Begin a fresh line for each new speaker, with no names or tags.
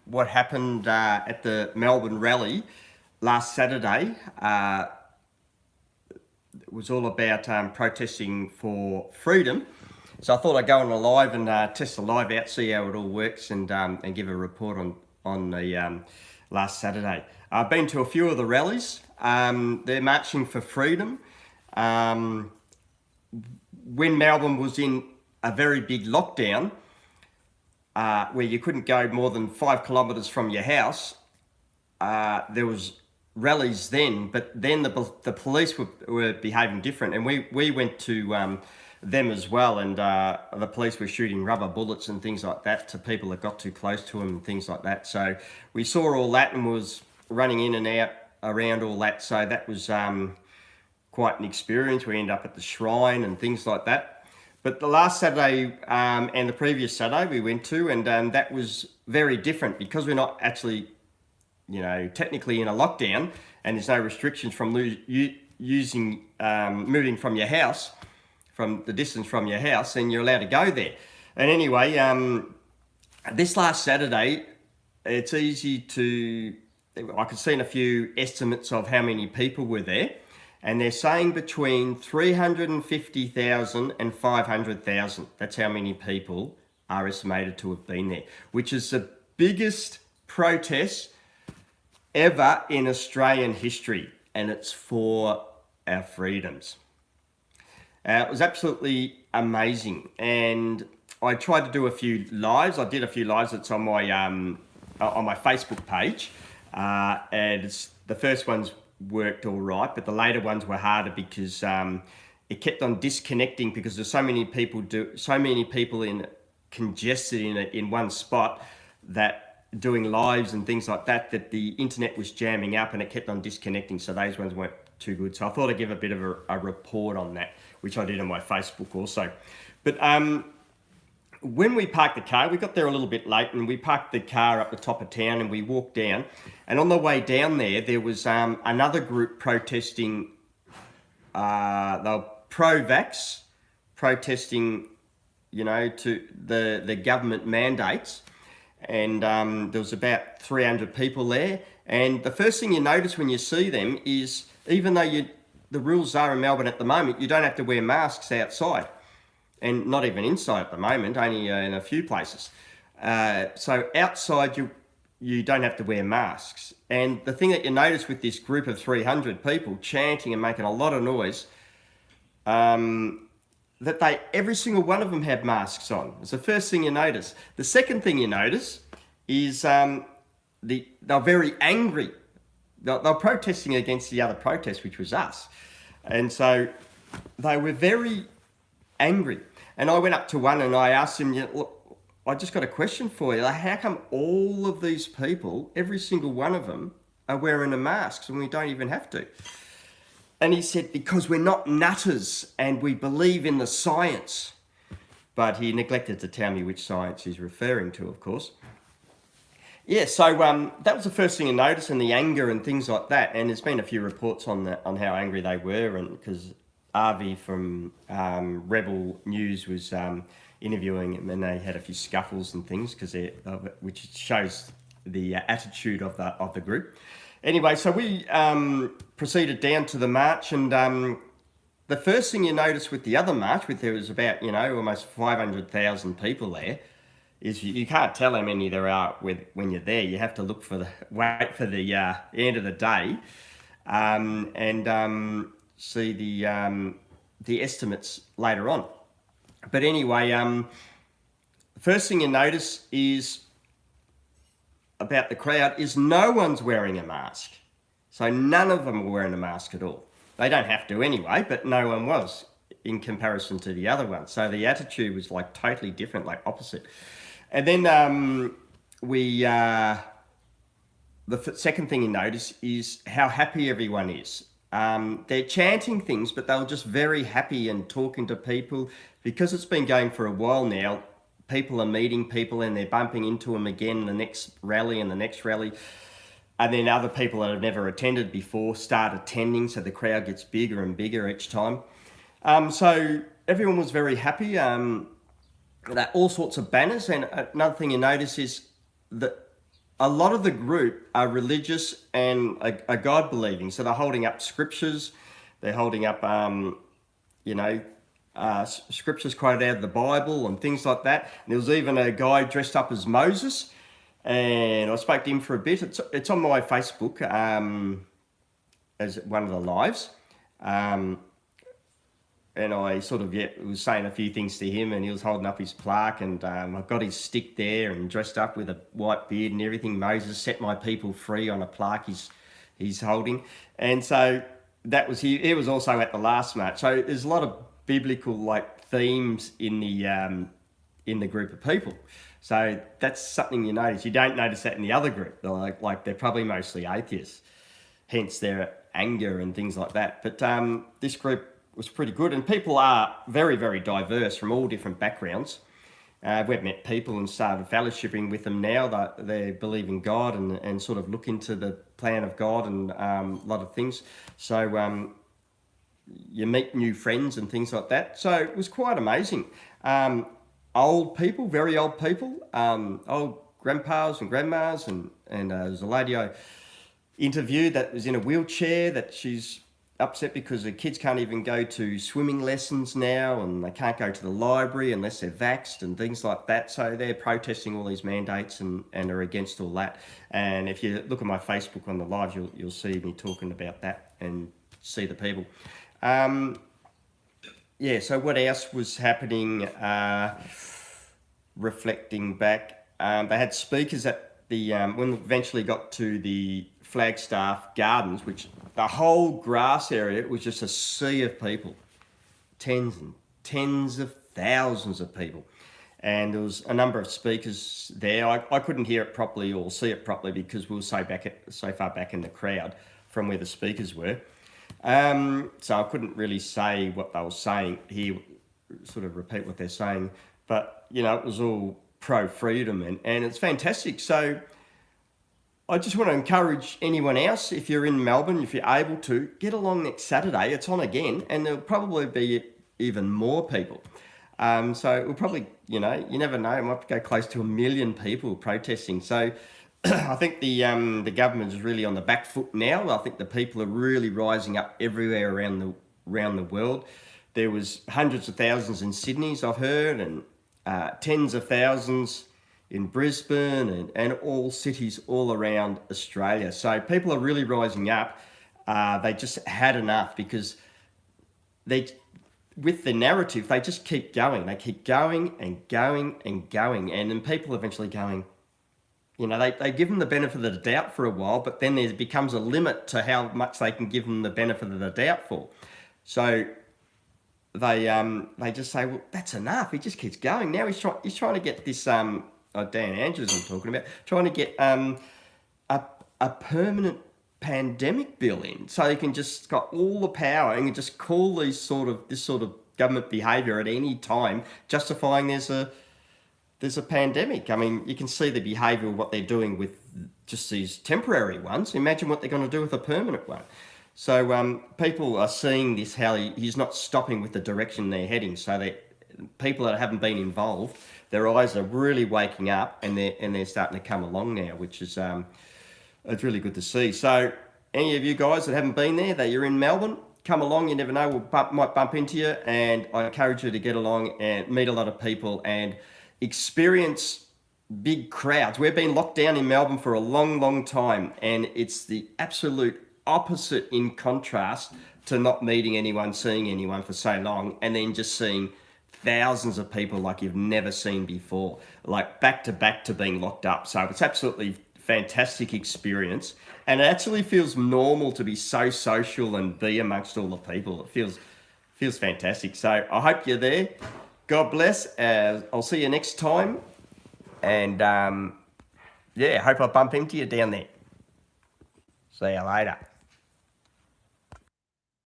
What happened at the Melbourne rally last Saturday was all about protesting for freedom. So I thought I'd go on a live and test the live out, see how it all works, and give a report on the last Saturday. I've been to a few of the rallies. They're marching for freedom. When Melbourne was in a very big lockdown, where you couldn't go more than 5 kilometres from your house, there was rallies then, but then the police were behaving different, and we went to them as well, and the police were shooting rubber bullets and things like that to people that got too close to them and things like that. So we saw all that and was running in and out around all that, so that was quite an experience. We ended up at the shrine and things like that. But the last Saturday and the previous Saturday we went to, and that was very different because we're not actually, technically in a lockdown, and there's no restrictions from moving from your house, from the distance from your house, and you're allowed to go there. And anyway, this last Saturday, it's easy to, I could see in a few estimates of how many people were there, and they're saying between 350,000 and 500,000. That's how many people are estimated to have been there, which is the biggest protest ever in Australian history, and it's for our freedoms. It was absolutely amazing, and I tried to do a few lives. I did a few lives. It's on my Facebook page, and the first ones worked all right, but the later ones were harder because it kept on disconnecting because there's so many people congested in one spot, that doing lives and things like that the internet was jamming up and it kept on disconnecting, so those ones weren't too good. So I thought I'd give a bit of a report on that, which I did on my Facebook also. But when we parked the car, we got there a little bit late, and we parked the car up the top of town and we walked down, and on the way down there was another group protesting. They were pro-vax, protesting to the government mandates, and there was about 300 people there. And the first thing you notice when you see them is, even though the rules are in Melbourne at the moment, you don't have to wear masks outside, and not even inside at the moment, only in a few places. So outside you don't have to wear masks. And the thing that you notice with this group of 300 people chanting and making a lot of noise, that every single one of them had masks on. It's the first thing you notice. The second thing you notice is they're very angry. They're protesting against the other protest, which was us. And so they were very angry. And I went up to one and I asked him, look, I just got a question for you. How come all of these people, every single one of them, are wearing a mask and we don't even have to? And he said, because we're not nutters and we believe in the science. But he neglected to tell me which science he's referring to, of course. Yeah, so that was the first thing you notice, and the anger and things like that. And there's been a few reports on how angry they were, and because Avi from Rebel News was interviewing him, and they had a few scuffles and things which shows the attitude of the group. Anyway, so we proceeded down to the march, and the first thing you notice with the other march, there was about almost 500,000 people there, is you can't tell how many there are when you're there. You have to wait for the end of the day, and see the estimates later on. But anyway, first thing you notice is about the crowd is no one's wearing a mask. So none of them were wearing a mask at all. They don't have to anyway, but no one was in comparison to the other ones. So the attitude was like totally different, like opposite. And then the second thing you notice is how happy everyone is. They're chanting things, but they were just very happy and talking to people. Because it's been going for a while now, people are meeting people and they're bumping into them again the next rally and the next rally. And then other people that have never attended before start attending, so the crowd gets bigger and bigger each time. So everyone was very happy. All sorts of banners. And another thing you notice is the a lot of the group are religious and are God believing, so they're holding up scriptures, they're holding up you know, scriptures quoted out of the Bible and things like that. And there was even a guy dressed up as Moses, and I spoke to him for a bit. It's on my Facebook as one of the lives. And I sort of was saying a few things to him, and he was holding up his plaque, and I've got his stick there and dressed up with a white beard and everything. Moses set my people free on a plaque he's holding. And so that was he was also at the last match. So there's a lot of biblical like themes in the group of people. So that's something you notice. You don't notice that in the other group. They're like they're probably mostly atheists, hence their anger and things like that. But this group was pretty good, and people are very, very diverse from all different backgrounds. We've met people and started fellowshipping with them now that they believe in God and sort of look into the plan of God and a lot of things. So you meet new friends and things like that. So it was quite amazing. Old people, very old people, old grandpas and grandmas, and there's a lady I interviewed that was in a wheelchair that she's upset because the kids can't even go to swimming lessons now, and they can't go to the library unless they're vaxxed and things like that. So they're protesting all these mandates and are against all that. And if you look at my Facebook on the live, you'll see me talking about that and see the people. So what else was happening? Reflecting back, they had speakers at the when we eventually got to the Flagstaff Gardens, which the whole grass area was just a sea of people, tens and tens of thousands of people. And there was a number of speakers there. I couldn't hear it properly or see it properly because we were so far back in the crowd from where the speakers were. So I couldn't really say what they were saying, sort of repeat what they're saying. But, it was all pro-freedom and it's fantastic. So I just want to encourage anyone else, if you're in Melbourne, if you're able to, get along next Saturday. It's on again, and there'll probably be even more people. So it will probably, you never know, it might go close to 1 million people protesting. So I think the government is really on the back foot now. I think the people are really rising up everywhere around the world. There was hundreds of thousands in Sydney, I've heard, and tens of thousands in Brisbane and all cities all around Australia. So people are really rising up. They just had enough because with the narrative, they just keep going. They keep going and going and going. And then people eventually going, they give them the benefit of the doubt for a while, but then there becomes a limit to how much they can give them the benefit of the doubt for. So they just say, well, that's enough. He just keeps going. Now he's trying to get this, Dan Andrews I'm talking about, trying to get a permanent pandemic bill in, so he can just got all the power and can just call this sort of government behaviour at any time, justifying there's a pandemic. I mean, you can see the behaviour of what they're doing with just these temporary ones. Imagine what they're going to do with a permanent one. So people are seeing this, how he's not stopping with the direction they're heading. So people that haven't been involved, their eyes are really waking up, and they're starting to come along now, which is it's really good to see. So any of you guys that haven't been there, that you're in Melbourne, come along. You never know, might bump into you, and I encourage you to get along and meet a lot of people and experience big crowds. We've been locked down in Melbourne for a long, long time, and it's the absolute opposite in contrast to not meeting anyone, seeing anyone for so long, and then just seeing thousands of people like you've never seen before, like back to back to being locked up. So it's absolutely fantastic experience, and it actually feels normal to be so social and be amongst all the people. It feels fantastic. So I hope you're there. God bless. I'll see you next time, and hope I bump into you down there. See you later.